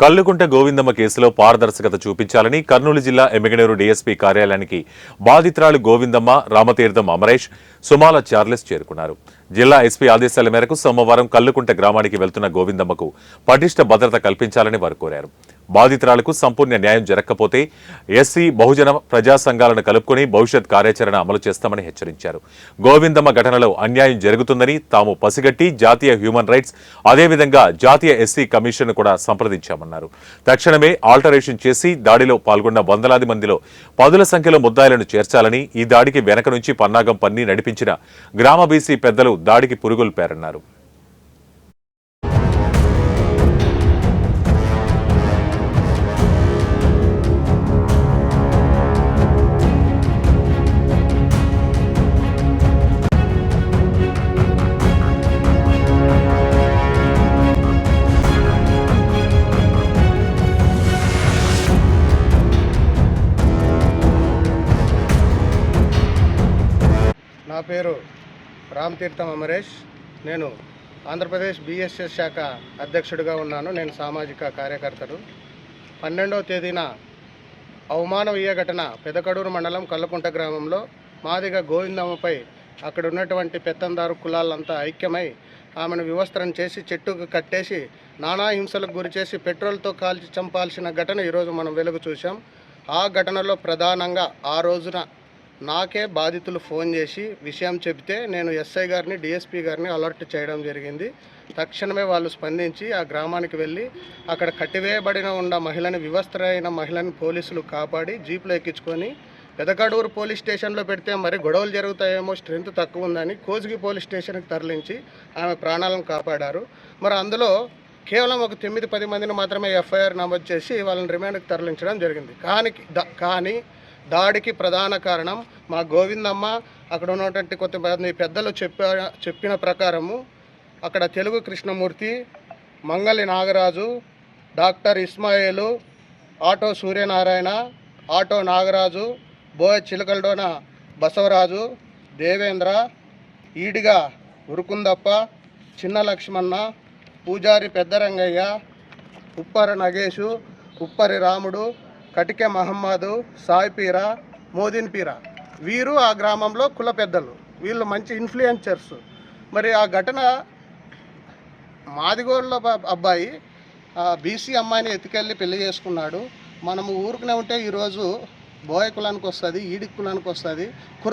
కల్లుకుంట గోవిందమ్మ కేసులో పారదర్శకత చూపించాలని కర్నూలు జిల్లా ఎమ్మిగనూరు డీఎస్పీ కార్యాలయానికి బాధితురాలు గోవిందమ్మ, రామతీర్థం అమరేష్, సుమాల చార్లెస్ చేరుకున్నారు. జిల్లా ఎస్పీ ఆదేశాల మేరకు సోమవారం కల్లుకుంట గ్రామానికి వెళ్తున్న గోవిందమ్మకు పటిష్ట భద్రత కల్పించాలని వారు కోరారు. బాధితురాలకు సంపూర్ణ న్యాయం జరగకపోతే ఎస్సీ, బహుజన ప్రజా సంఘాలను కలుపుకుని భవిష్యత్ కార్యాచరణ అమలు చేస్తామని హెచ్చరించారు. గోవిందమ్మ ఘటనలో అన్యాయం జరుగుతుందని తాము పసిగట్టి జాతీయ హ్యూమన్ రైట్స్, అదేవిధంగా జాతీయ ఎస్సీ కమిషన్ కూడా సంప్రదించామన్నారు. తక్షణమే ఆల్టరేషన్ చేసి దాడిలో పాల్గొన్న వందలాది మందిలో పదుల సంఖ్యలో ముద్దాయిలను చేర్చాలని, ఈ దాడికి వెనక నుంచి పన్నాగం పన్ని నడిపించిన గ్రామ బీసీ పెద్దలు దాడికి పురుగుల్పారన్నారు. నా పేరు రామతీర్థం అమరేష్. నేను ఆంధ్రప్రదేశ్ బిఎస్ఎస్ శాఖ అధ్యక్షుడిగా ఉన్నాను. నేను సామాజిక కార్యకర్తను. 12వ తేదీన అవమాననీయ ఘటన పెదకడూరు మండలం కల్లుకుంట గ్రామంలో మాదిగ గోవిందమ్మపై అక్కడ ఉన్నటువంటి పెత్తందారు కులాలంతా ఐక్యమై ఆమెను వివస్త్రం చేసి చెట్టుకు కట్టేసి నానా హింసలకు గురిచేసి పెట్రోల్తో కాల్చి చంపాల్సిన ఘటన ఈరోజు మనం వెలుగు చూసాం. ఆ ఘటనలో ప్రధానంగా ఆ రోజున నాకే బాధితులు ఫోన్ చేసి విషయం చెబితే నేను ఎస్ఐ గారిని, డిఎస్పీ గారిని అలర్ట్ చేయడం జరిగింది. తక్షణమే వాళ్ళు స్పందించి ఆ గ్రామానికి వెళ్ళి అక్కడ కట్టివేయబడిన ఉన్న మహిళని, వివస్త్రైన మహిళని పోలీసులు కాపాడి జీపులో ఎక్కించుకొని పెదకడూరు పోలీస్ స్టేషన్లో పెడితే మరి గొడవలు జరుగుతాయేమో, స్ట్రెంత్ తక్కువ ఉందని కోజిగి పోలీస్ స్టేషన్కి తరలించి ఆమె ప్రాణాలను కాపాడారు. మరి అందులో కేవలం ఒక 9-10 మందిని మాత్రమే ఎఫ్ఐఆర్ నమోదు చేసి వాళ్ళని రిమాండ్కి తరలించడం జరిగింది. కానీ దాడికి ప్రధాన కారణం మా గోవిందమ్మ. అక్కడ ఉన్నటువంటి కొంతమంది పెద్దలు చెప్పిన ప్రకారము అక్కడ Telugu Krishnamurthy, Mangali Nagaraju, doctor Ismail, auto Suryanarayana, auto Nagaraju, Boya Chilakaladona Basavaraju, Devendra, Eediga Urukundappa, Chinna Lakshmana, పూజారి పెద్దరంగయ్య, ఉప్పర నగేషు, ఉప్పరి రాముడు, కటికె మహమ్మదు, సాయిపీర, మోదిన్పీర, వీరు ఆ గ్రామంలో కుల పెద్దలు. వీళ్ళు మంచి ఇన్ఫ్లుయెన్సర్స్. మరి ఆ ఘటన మాదిగోళ్ళ అబ్బాయి బీసీ అమ్మాయిని ఎత్తుకెళ్ళి పెళ్లి చేసుకున్నాడు. మనము ఊరుకునే ఉంటే ఈరోజు బోయ కులానికి వస్తుంది, ఈడి కులానికి వస్తుంది.